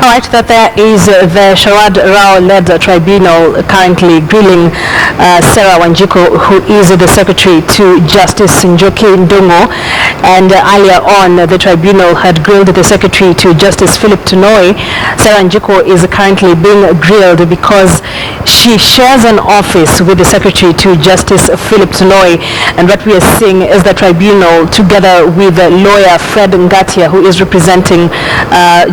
Right, that there is the Sharad Rao-led tribunal currently grilling Sarah Wanjiku, who is the secretary to Justice Njoki Ndungo, and earlier on the tribunal had grilled the secretary to Justice Philip Tunoi. Sarah Wanjiku is currently being grilled because she shares an office with the secretary to Justice Philip Tunoi, and what we are seeing is the tribunal, together with lawyer Fred Ngatia, who is representing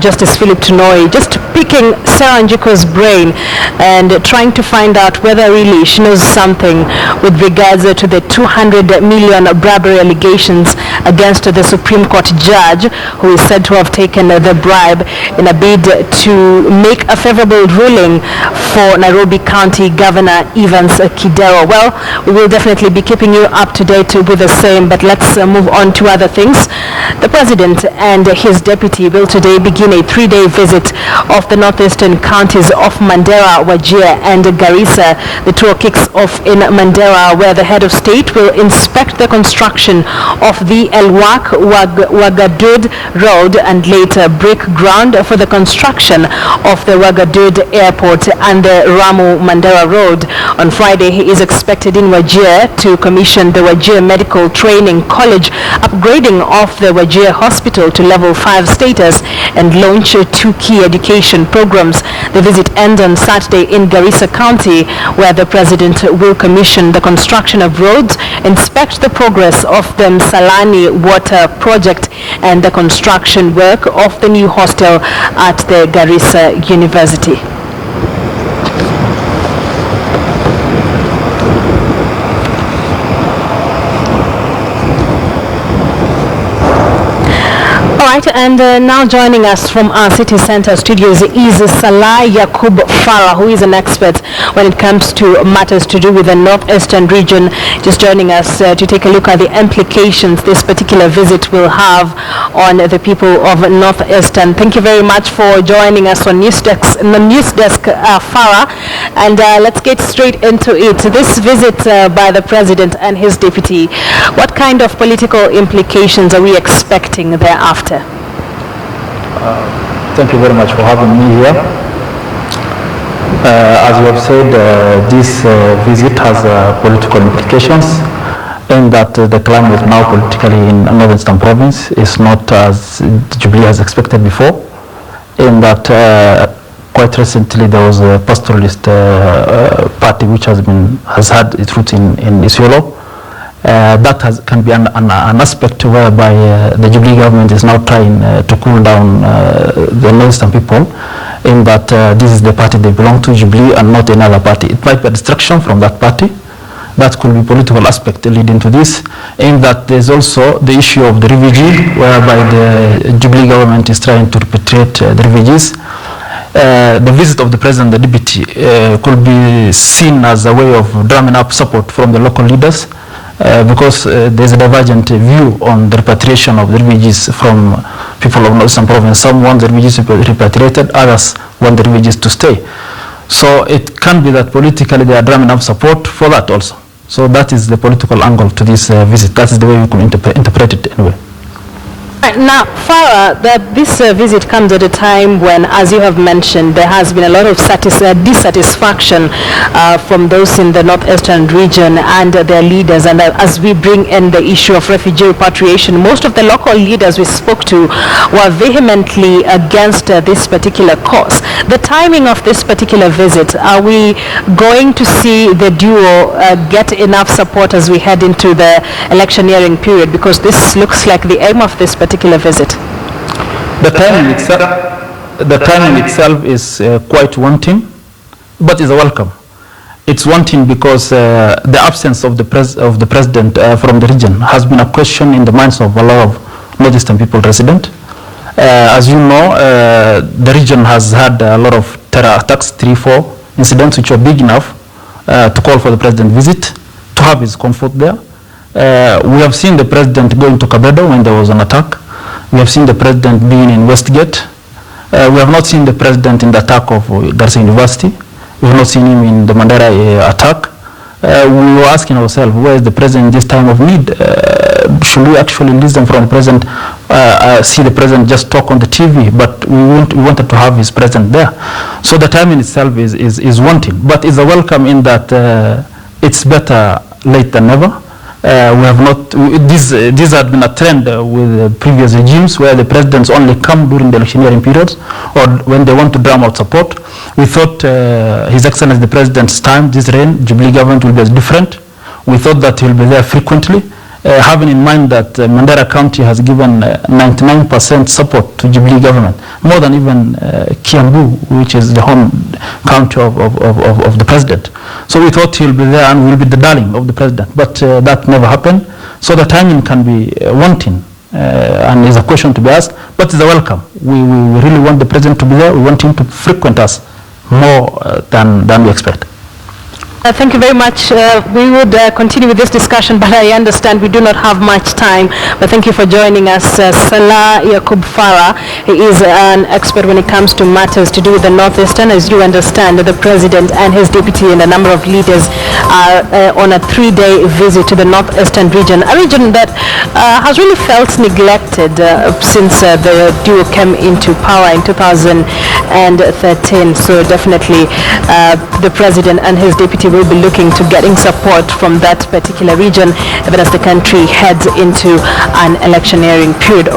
Justice Philip Tunoi, just picking Sarah Wanjiku's brain and trying to find out whether really she knows something with regards to the 200 million bribery allegations against the Supreme Court judge, who is said to have taken the bribe in a bid to make a favorable ruling for Nairobi County Governor Evans Kidero. Well, we will definitely be keeping you up to date with the same, but let's move on to other things. The president and his deputy will today begin a 3-day visit of the northeastern counties of Mandera, Wajir and Garissa. The tour kicks off in Mandera, where the head of state will inspect the construction of the Elwak-Wargudud road and later break ground for the construction of the Wargudud airport and the rhamu-mandera road. On Friday, he is expected in Wajir to commission the Wajir Medical Training College, upgrading of the Wajir Hospital to level 5 status, and launch 2 key education programs. The visit ends on Saturday in Garissa County, where the president will commission the construction of roads, inspect the progress of the Masalani water project, and the construction work of the new hostel at the Garissa University. And now joining us from our city center studios is Salah Yakub Farah, who is an expert when it comes to matters to do with the northeastern region, just joining us to take a look at the implications this particular visit will have on the people of northeastern. Thank you very much for joining us on News Desk, Farah, and let's get straight into it. This visit by the president and his deputy, what kind of political implications are we expecting thereafter? Thank you very much for having me here. As you have said, this visit has political implications, in that the climate now politically in northeastern province is not as Jubilee has expected before, in that quite recently there was a pastoralist party which has had its roots in Isiolo. That can be an aspect whereby the Jubilee government is now trying to cool down the northeastern people, in that this is the party they belong to, Jubilee, and not another party. It might be a distraction from that party. That could be political aspect leading to this, in that there's also the issue of the refugee, whereby the Jubilee government is trying to repatriate the refugees. The visit of the president and the deputy could be seen as a way of drumming up support from the local leaders, because there's a divergent view on the repatriation of the refugees from people of northeastern province. Some want the refugees repatriated, others want the refugees to stay. So it can be that politically they are drumming up support for that also. So that is the political angle to this visit. That is the way we can interpret it anyway. Now, Farah, this visit comes at a time when, as you have mentioned, there has been a lot of dissatisfaction from those in the northeastern region and their leaders. And as we bring in the issue of refugee repatriation, most of the local leaders we spoke to were vehemently against this particular cause. The timing of this particular visit, are we going to see the duo get enough support as we head into the electioneering period? Because this looks like the aim of this particular visit. The timing itself is quite wanting, but is a welcome. It's wanting because the absence of the president from the region has been a question in the minds of a lot of northeastern people resident. As you know, the region has had a lot of terror attacks, 3-4 incidents which were big enough to call for the president visit, to have his comfort there. We have seen the president going to Kabedo when there was an attack. We have seen the president being in Westgate. We have not seen the president in the attack of Garissa University. We have not seen him in the Mandera attack. We were asking ourselves, where is the president in this time of need? should we actually listen from the president, see the president just talk on the TV, but we wanted to have his presence there. So the timing itself is wanting, but it's a welcome in that it's better late than never. We have not, this had been a trend with previous regimes where the presidents only come during the electioneering periods or when they want to drum out support. We thought His Excellency the President's time, this reign, Jubilee government will be different. We thought that he will be there frequently, having in mind that Mandera County has given 99% support to Jubilee government, more than even Kiambu, which is the home county of the president. So we thought he'll be there and will be the darling of the president, but that never happened. So the timing can be wanting and is a question to be asked, but it's a welcome. We really want the president to be there. We want him to frequent us more than we expect. Thank you very much. We would continue with this discussion, but I understand we do not have much time. But thank you for joining us. Salah Yakub Farah is an expert when it comes to matters to do with the Northeastern. As you understand, the president and his deputy and a number of leaders are on a 3-day visit to the Northeastern region, a region that has really felt neglected since the duo came into power in 2013. So definitely the president and his deputy will be looking to getting support from that particular region even as the country heads into an electioneering period.